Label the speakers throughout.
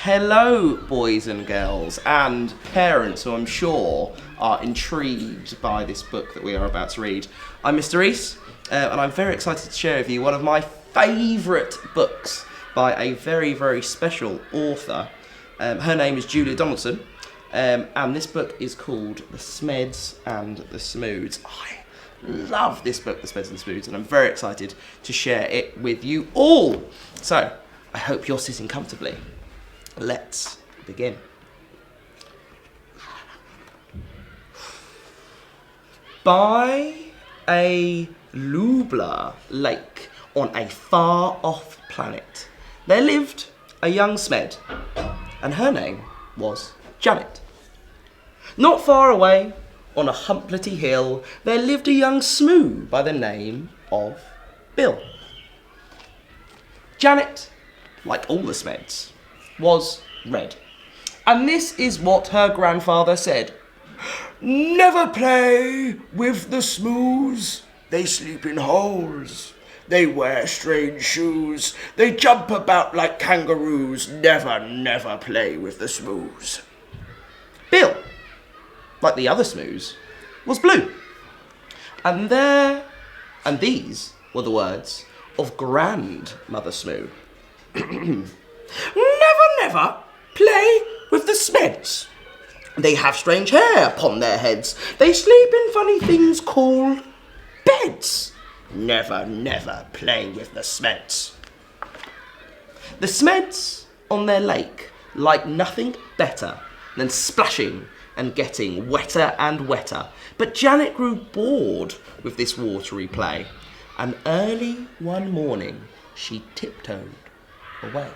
Speaker 1: Hello, boys and girls, and parents who I'm sure are intrigued by this book that we are about to read. I'm Mr. Reese, and I'm very excited to share with you one of my favourite books by a very, very special author. Her name is Julia Donaldson, and this book is called The Smeds and the Smoods. I love this book, The Smeds and the Smoods, and I'm very excited to share it with you all. So, I hope you're sitting comfortably. Let's begin. By a Lubla lake on a far-off planet, there lived a young Smed, and her name was Janet. Not far away, on a humplety hill, there lived a young Smoo by the name of Bill. Janet, like all the Smeds, was red. And this is what her grandfather said.
Speaker 2: Never play with the Smoos. They sleep in holes. They wear strange shoes. They jump about like kangaroos. Never, never play with the Smoos.
Speaker 1: Bill, like the other Smoos, was blue. And these were the words of Grandmother Smoo.
Speaker 2: Never play with the Smeds. They have strange hair upon their heads. They sleep in funny things called beds. Never, never play with the Smeds.
Speaker 1: The Smeds on their lake liked nothing better than splashing and getting wetter and wetter. But Janet grew bored with this watery play, and early one morning she tiptoed away.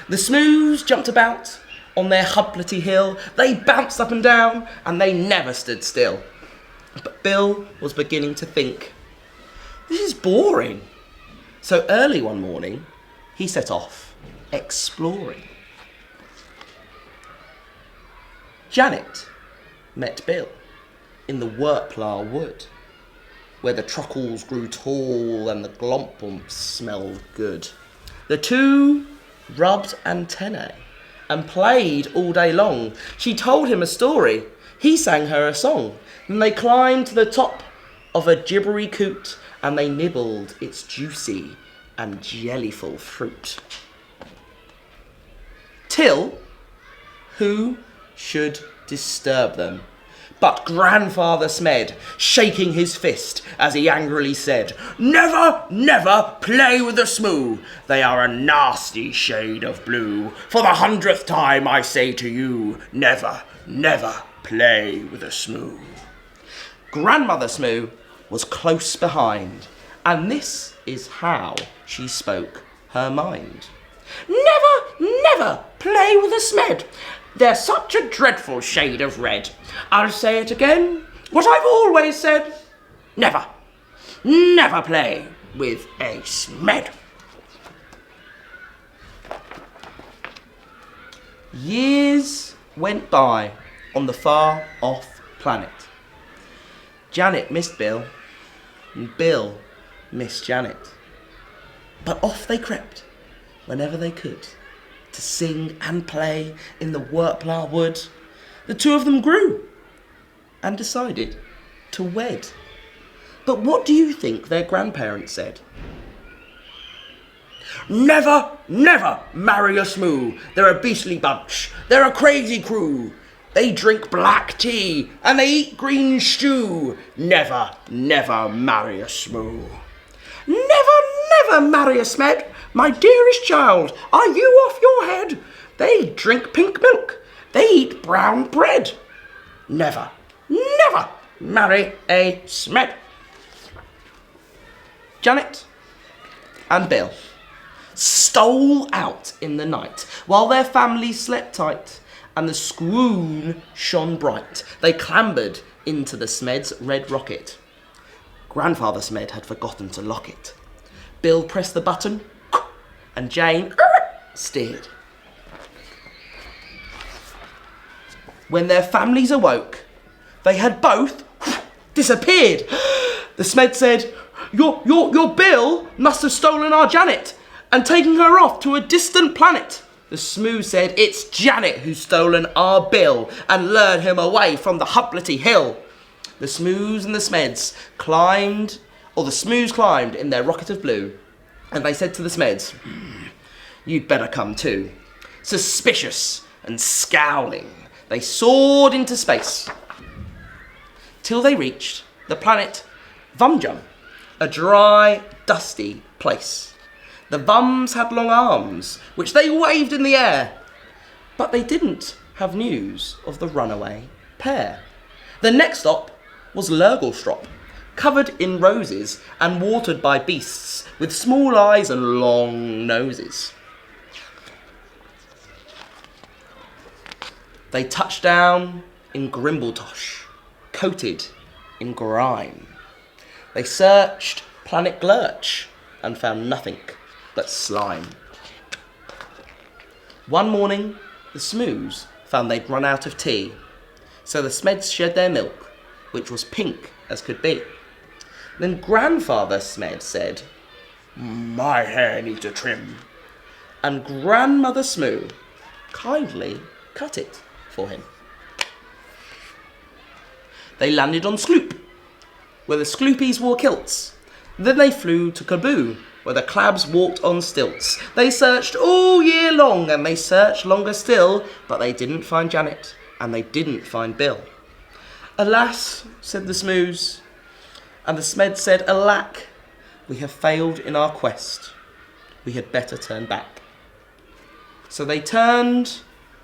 Speaker 1: The Smoos jumped about on their humplety hill. They bounced up and down, and they never stood still. But Bill was beginning to think, this is boring. So early one morning, he set off exploring. Janet met Bill in the Wurplar Wood, where the truckles grew tall and the glompumps smelled good. The two rubbed antennae and played all day long. She told him a story, he sang her a song, and they climbed to the top of a gibbery coot and they nibbled its juicy and jellyful fruit. Till, who should disturb them but Grandfather Smed, shaking his fist as he angrily said,
Speaker 2: Never, never play with the Smoo. They are a nasty shade of blue. For the 100th time I say to you, never, never play with the Smoo.
Speaker 1: Grandmother Smoo was close behind, and this is how she spoke her mind.
Speaker 2: Never, never play with a Smed. They're such a dreadful shade of red. I'll say it again, what I've always said. Never, never play with a Smed.
Speaker 1: Years went by on the far-off planet. Janet missed Bill, and Bill missed Janet. But off they crept, whenever they could, to sing and play in the Wurplar Wood. The two of them grew and decided to wed. But what do you think their grandparents said?
Speaker 2: Never, never marry a Smoo. They're a beastly bunch. They're a crazy crew. They drink black tea and they eat green stew. Never, never marry a Smoo. Never, never marry a Smed. My dearest child, are you off your head? They drink pink milk. They eat brown bread. Never, never marry a Smed.
Speaker 1: Janet and Bill stole out in the night while their families slept tight and the squoon shone bright. They clambered into the Smed's red rocket. Grandfather Smed had forgotten to lock it. Bill pressed the button and Jane steered. When their families awoke, they had both disappeared. The Smed said, Your Bill must have stolen our Janet and taken her off to a distant planet. The Smoo said, "It's Janet who's stolen our Bill and lured him away from the Huplety Hill." The Smoos and the Smeds climbed in their rocket of blue, and they said to the Smeds, "You'd better come too." Suspicious and scowling, they soared into space till they reached the planet Vumjum, a dry, dusty place. The Vums had long arms, which they waved in the air, but they didn't have news of the runaway pair. The next stop was Lurgelstrop, covered in roses and watered by beasts with small eyes and long noses. They touched down in Grimbletosh, coated in grime. They searched Planet Glurch and found nothing but slime. One morning, the Smoos found they'd run out of tea, so the Smeds shed their milk, which was pink as could be. Then Grandfather Smed said,
Speaker 2: My hair needs a trim.
Speaker 1: and Grandmother Smoo kindly cut it for him. They landed on Skloop, where the Skloopies wore kilts. Then they flew to Kaboo, where the Clabs walked on stilts. They searched all year long, and they searched longer still, but they didn't find Janet, and they didn't find Bill. "Alas," said the Smoos, and the Smed said, "Alack, we have failed in our quest. We had better turn back." So they turned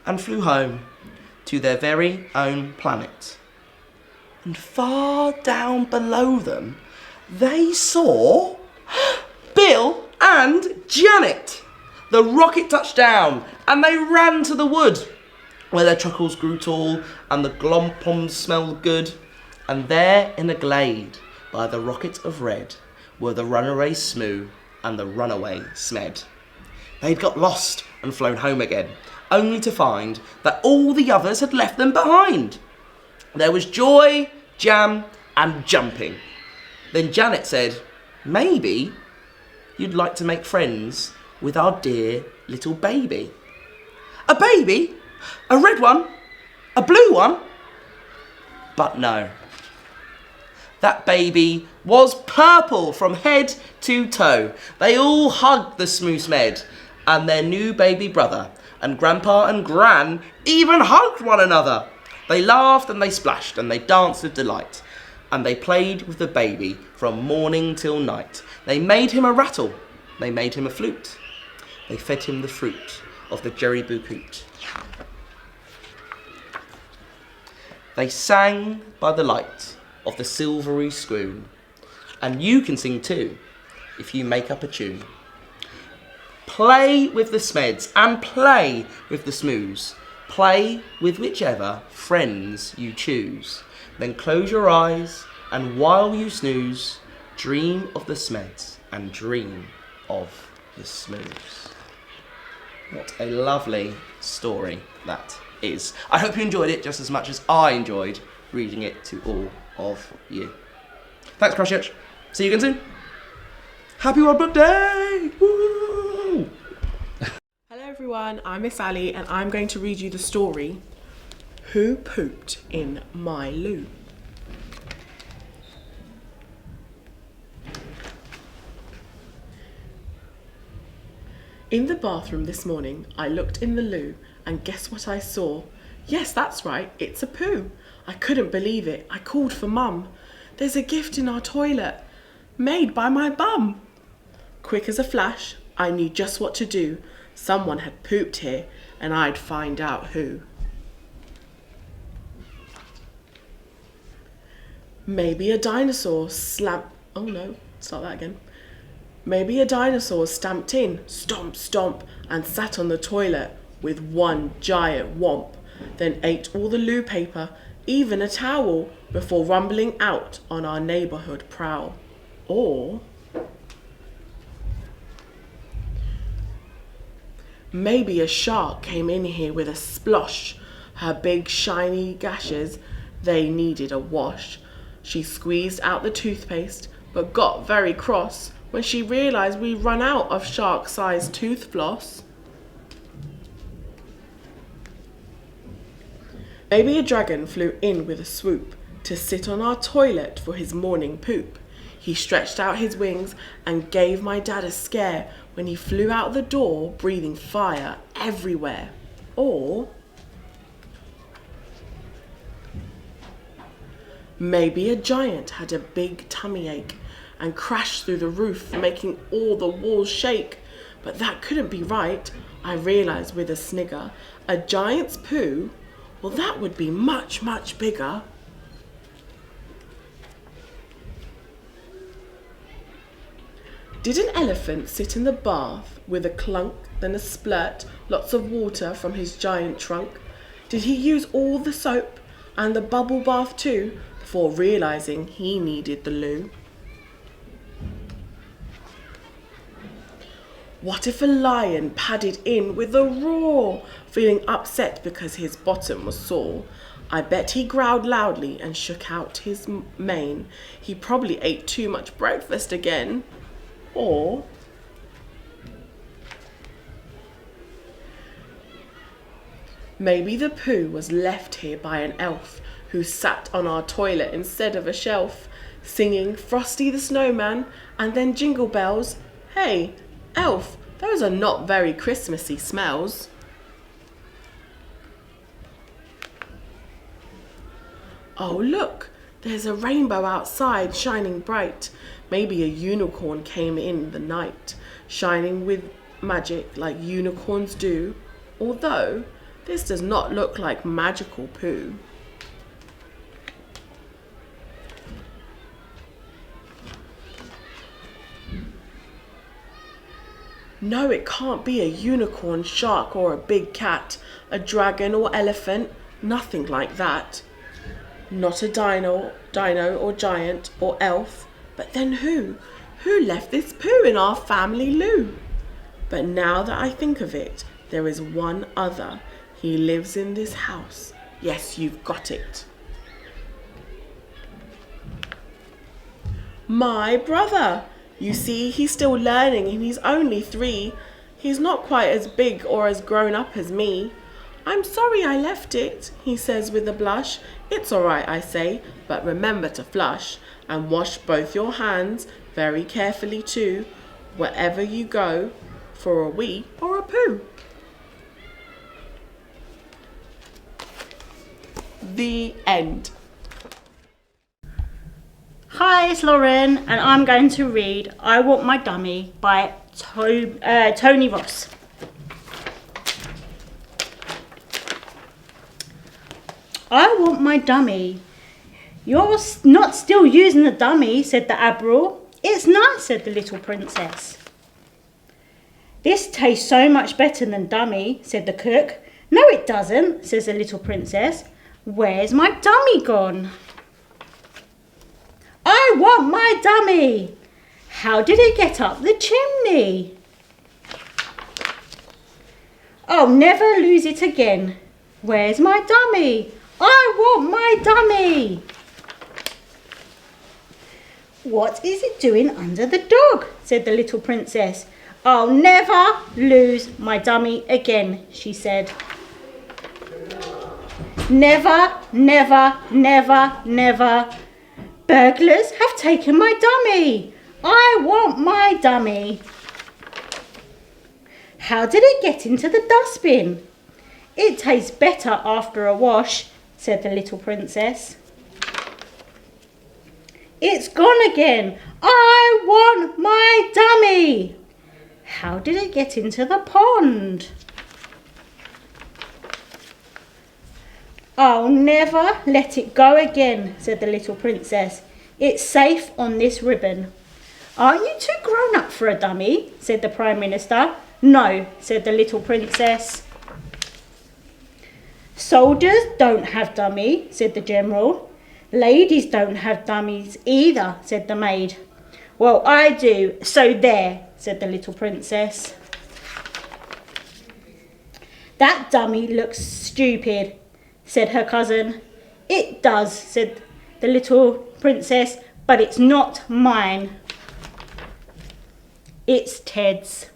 Speaker 1: and flew home to their very own planet. And far down below them, they saw Bill and Janet. The rocket touched down, and they ran to the wood, where their truckles grew tall, and the glompoms smelled good. And there in a glade, by the rocket of red, were the runaway Smoo and the runaway Smed. They'd got lost and flown home again, only to find that all the others had left them behind. There was joy, jam, and jumping. Then Janet said, "Maybe you'd like to make friends with our dear little baby." "A baby? A red one? A blue one?" But no. That baby was purple from head to toe. They all hugged the Smoo Smed and their new baby brother, and Grandpa and Gran even hugged one another. They laughed and they splashed and they danced with delight, and they played with the baby from morning till night. They made him a rattle, they made him a flute, they fed him the fruit of the Jerry-Boo Coot. They sang by the light of the silvery scroon, and you can sing too if you make up a tune. Play with the Smeds and play with the Smoos. Play with whichever friends you choose. Then close your eyes, and while you snooze, dream of the Smeds and dream of the Smoos. What a lovely story that is. I hope you enjoyed it just as much as I enjoyed reading it to all of you. Thanks, Christchurch. See you again soon. Happy World Book Day! Woo!
Speaker 3: Hello everyone, I'm Miss Ali and I'm going to read you the story, Who Pooped in My Loo? In the bathroom this morning, I looked in the loo and guess what I saw? Yes, that's right, it's a poo. I couldn't believe it. I called for Mum. There's a gift in our toilet, made by my bum. Quick as a flash, I knew just what to do. Someone had pooped here and I'd find out who. Maybe a dinosaur Maybe a dinosaur stamped in, stomp, stomp, and sat on the toilet with one giant whomp, then ate all the loo paper, even a towel, before rumbling out on our neighbourhood prowl. Or maybe a shark came in here with a splosh. Her big shiny gashes, they needed a wash. She squeezed out the toothpaste, but got very cross when she realised we'd run out of shark-sized tooth floss. Maybe a dragon flew in with a swoop to sit on our toilet for his morning poop. He stretched out his wings and gave my dad a scare when he flew out the door, breathing fire everywhere. Or maybe a giant had a big tummy ache and crashed through the roof, making all the walls shake. But that couldn't be right, I realised with a snigger. A giant's poo? Well, that would be much, much bigger. Did an elephant sit in the bath with a clunk, then a splurt, lots of water from his giant trunk? Did he use all the soap and the bubble bath too, before realising he needed the loo? What if a lion padded in with a roar, feeling upset because his bottom was sore? I bet he growled loudly and shook out his mane. He probably ate too much breakfast again. Or maybe the poo was left here by an elf who sat on our toilet instead of a shelf, singing Frosty the Snowman and then Jingle Bells. Hey, elf, those are not very Christmassy smells. Oh look, there's a rainbow outside shining bright. Maybe a unicorn came in the night, shining with magic like unicorns do. Although, this does not look like magical poo. No, it can't be a unicorn, shark, or a big cat, a dragon or elephant, nothing like that. Not a dino or giant or elf. But then who? Who left this poo in our family loo? But now that I think of it, there is one other. He lives in this house. Yes, you've got it. My brother. You see, he's still learning and he's only 3. He's not quite as big or as grown up as me. I'm sorry I left it, he says with a blush. It's all right, I say, but remember to flush and wash both your hands very carefully too, wherever you go, for a wee or a poo. The end.
Speaker 4: Hi, it's Lauren, and I'm going to read I Want My Dummy by Tony Ross. I want my dummy. You're not still using the dummy, said the Admiral. It's nice, said the little princess. This tastes so much better than dummy, said the cook. No, it doesn't, says the little princess. Where's my dummy gone? I want my dummy. How did it get up the chimney? I'll never lose it again. Where's my dummy? I want my dummy. What is it doing under the dog? Said the little princess. I'll never lose my dummy again, she said. Never, never, never, never. Burglars have taken my dummy. I want my dummy. How did it get into the dustbin? It tastes better after a wash, said the little princess. It's gone again. I want my dummy. How did it get into the pond? I'll never let it go again, said the little princess. It's safe on this ribbon. Aren't you too grown up for a dummy? Said the Prime Minister. No, said the little princess. Soldiers don't have dummy, said the General. Ladies don't have dummies either, said the maid. Well, I do, so there, said the little princess. That dummy looks stupid, said her cousin. It does, said the little princess, but it's not mine. It's Ted's.